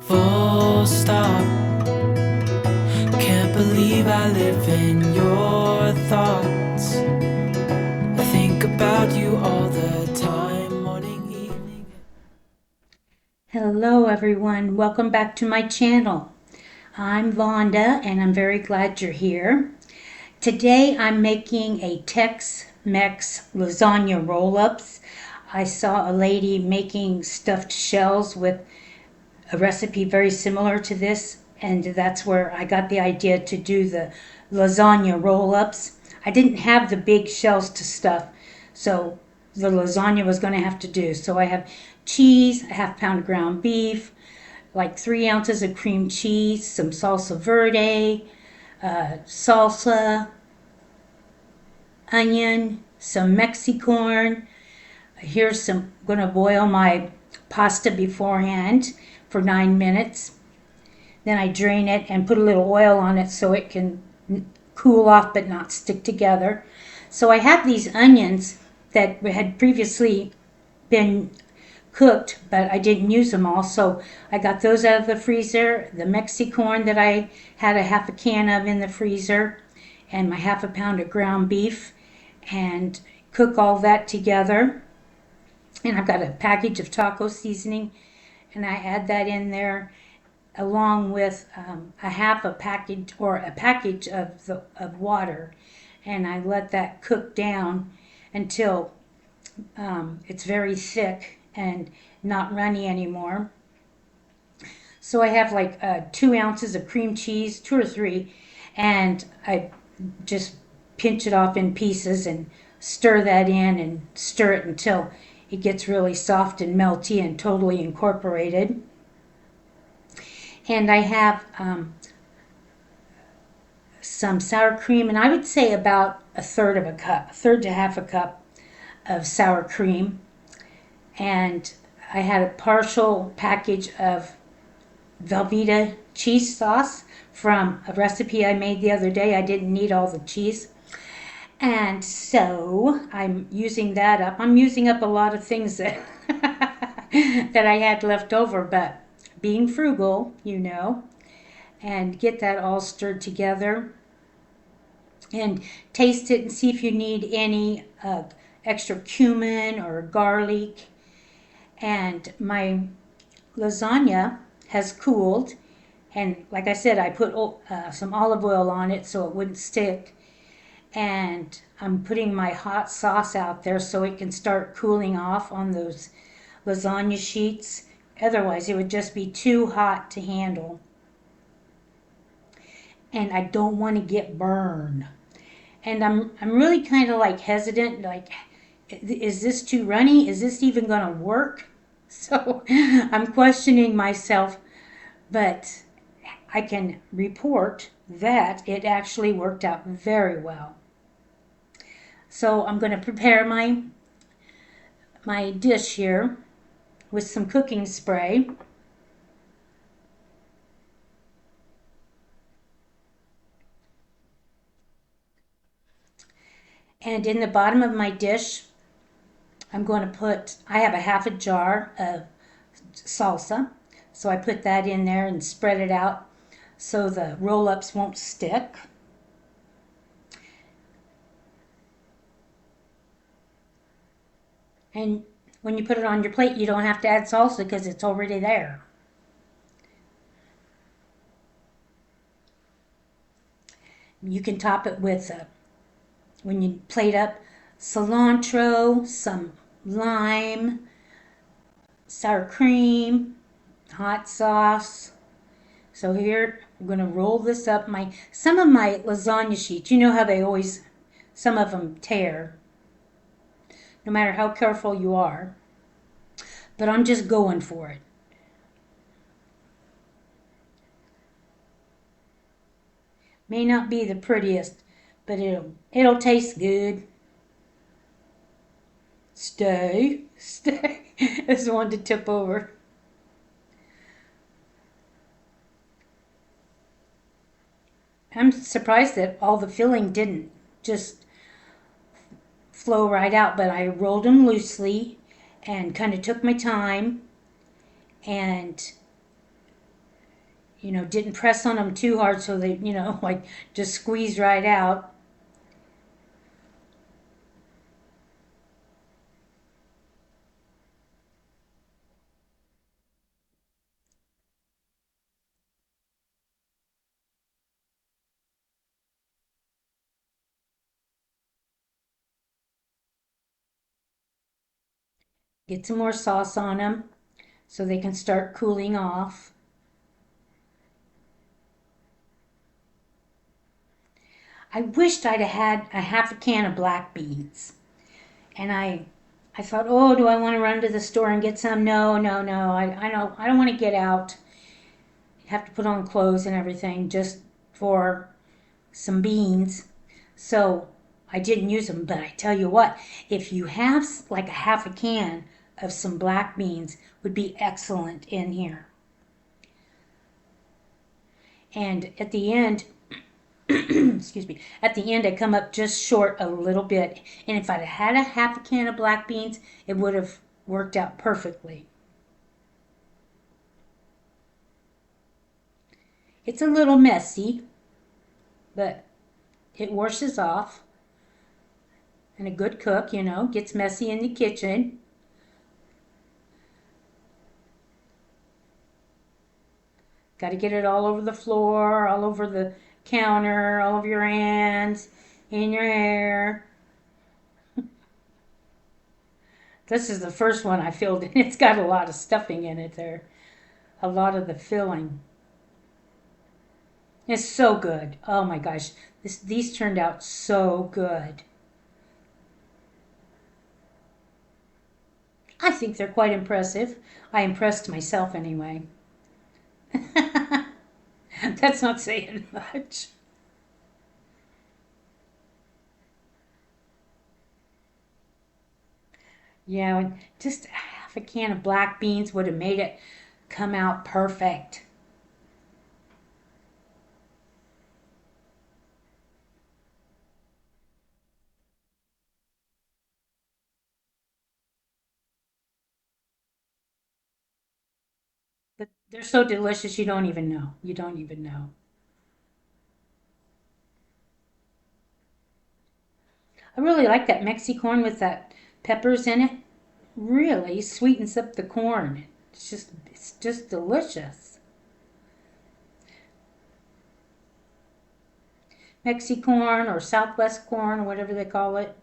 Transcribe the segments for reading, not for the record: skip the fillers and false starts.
Full stop. Can't believe I live in your thoughts. I think about you all the time, morning, evening. Hello everyone, welcome back to my channel. I'm Vonda and I'm very glad you're here. Today I'm making a Tex-Mex lasagna roll-ups. I saw a lady making stuffed shells with a recipe very similar to this, and that's where I got the idea to do the lasagna roll-ups. I didn't have the big shells to stuff, so the lasagna was going to have to do. So I have cheese, a half pound of ground beef, like 3 ounces of cream cheese, some salsa verde, salsa, onion, some Mexicorn. Here's some, I'm going to boil my pasta beforehand for 9 minutes. Then I drain it and put a little oil on it so it can cool off but not stick together. So I have these onions that had previously been cooked, but I didn't use them all. So I got those out of the freezer. The Mexicorn that I had a half a can of in the freezer, and my half a pound of ground beef, and cook all that together. And I've got a package of taco seasoning, and I add that in there along with a half a package or a package of water, and I let that cook down until it's very thick and not runny anymore. So I have like 2 ounces of cream cheese, 2 or 3, and I just pinch it off in pieces and stir that in and stir it until it gets really soft and melty and totally incorporated. And I have some sour cream, and I would say about a third of a cup, a third to half a cup of sour cream. And I had a partial package of Velveeta cheese sauce from a recipe I made the other day. I didn't need all the cheese. And so I'm using that up. I'm using up a lot of things that that I had left over, but being frugal, and get that all stirred together and taste it and see if you need any extra cumin or garlic. And my lasagna has cooled, and like I said, I put some olive oil on it so it wouldn't stick. And I'm putting my hot sauce out there so it can start cooling off on those lasagna sheets. Otherwise, it would just be too hot to handle. And I don't want to get burned. And I'm really kind of like hesitant, like, is this too runny? Is this even going to work? So I'm questioning myself, but I can report that it actually worked out very well. So I'm going to prepare my dish here with some cooking spray. And in the bottom of my dish, I'm going to I have a half a jar of salsa. So I put that in there and spread it out so the roll-ups won't stick. And when you put it on your plate, you don't have to add salsa because it's already there. You can top it with, when you plate up, cilantro, some lime, sour cream, hot sauce. So here, I'm going to roll this up. Some of my lasagna sheets, you know how some of them tear, no matter how careful you are. But I'm just going for it. May not be the prettiest, but it'll taste good. Stay. This one to tip over. I'm surprised that all the filling didn't just flow right out, but I rolled them loosely and kind of took my time and didn't press on them too hard so they, like just squeeze right out. Get some more sauce on them so they can start cooling off. I wished I'd have had a half a can of black beans. And I thought, oh, do I want to run to the store and get some? No, no, no. I don't want to get out. Have to put on clothes and everything just for some beans. So I didn't use them. But I tell you what, if you have like a half a can of some black beans, would be excellent in here. And at the end, excuse me, at the end I come up just short a little bit. And if I'd had a half a can of black beans, it would have worked out perfectly. It's a little messy, but it washes off. And a good cook, gets messy in the kitchen. Got to get it all over the floor, all over the counter, all over your hands, in your hair. This is the first one I filled in. It's got a lot of stuffing in it there. A lot of the filling. It's so good. Oh my gosh. These turned out so good. I think they're quite impressive. I impressed myself anyway. That's not saying much. And just half a can of black beans would have made it come out perfect. But they're so delicious, you don't even know. You don't even know. I really like that Mexi corn with that peppers in it. Really sweetens up the corn. It's just delicious. Mexi corn or Southwest corn or whatever they call it.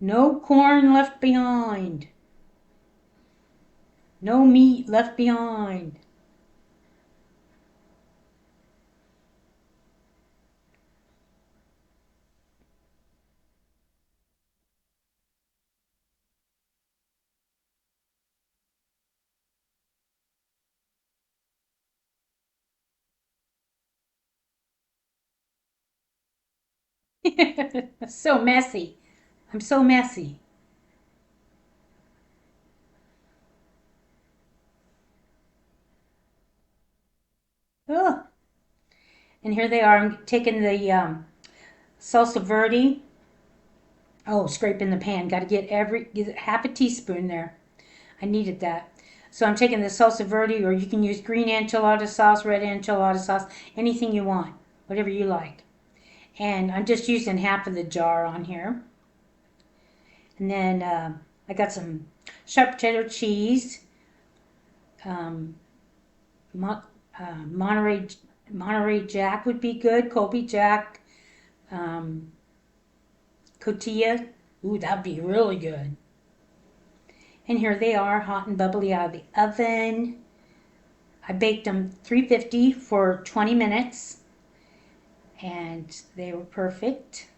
No corn left behind. No meat left behind. So messy. I'm so messy. Oh. And here they are. I'm taking the salsa verde. Oh, scrape in the pan. Got to get half a teaspoon there. I needed that. So I'm taking the salsa verde, or you can use green enchilada sauce, red enchilada sauce, anything you want, whatever you like. And I'm just using half of the jar on here. And then I got some sharp cheddar cheese, um, Mon- Monterey Jack would be good, Colby Jack, um, cotija. Ooh, that'd be really good. And here they are, hot and bubbly out of the oven. I baked them 350 for 20 minutes, and they were perfect.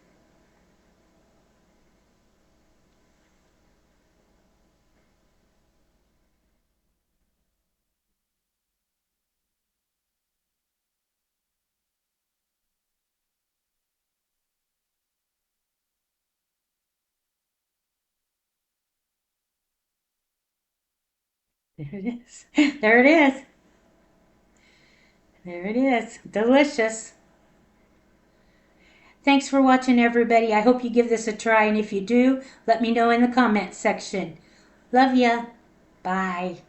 There it is. There it is. There it is. Delicious. Thanks for watching, everybody. I hope you give this a try, and if you do, let me know in the comment section. Love ya. Bye.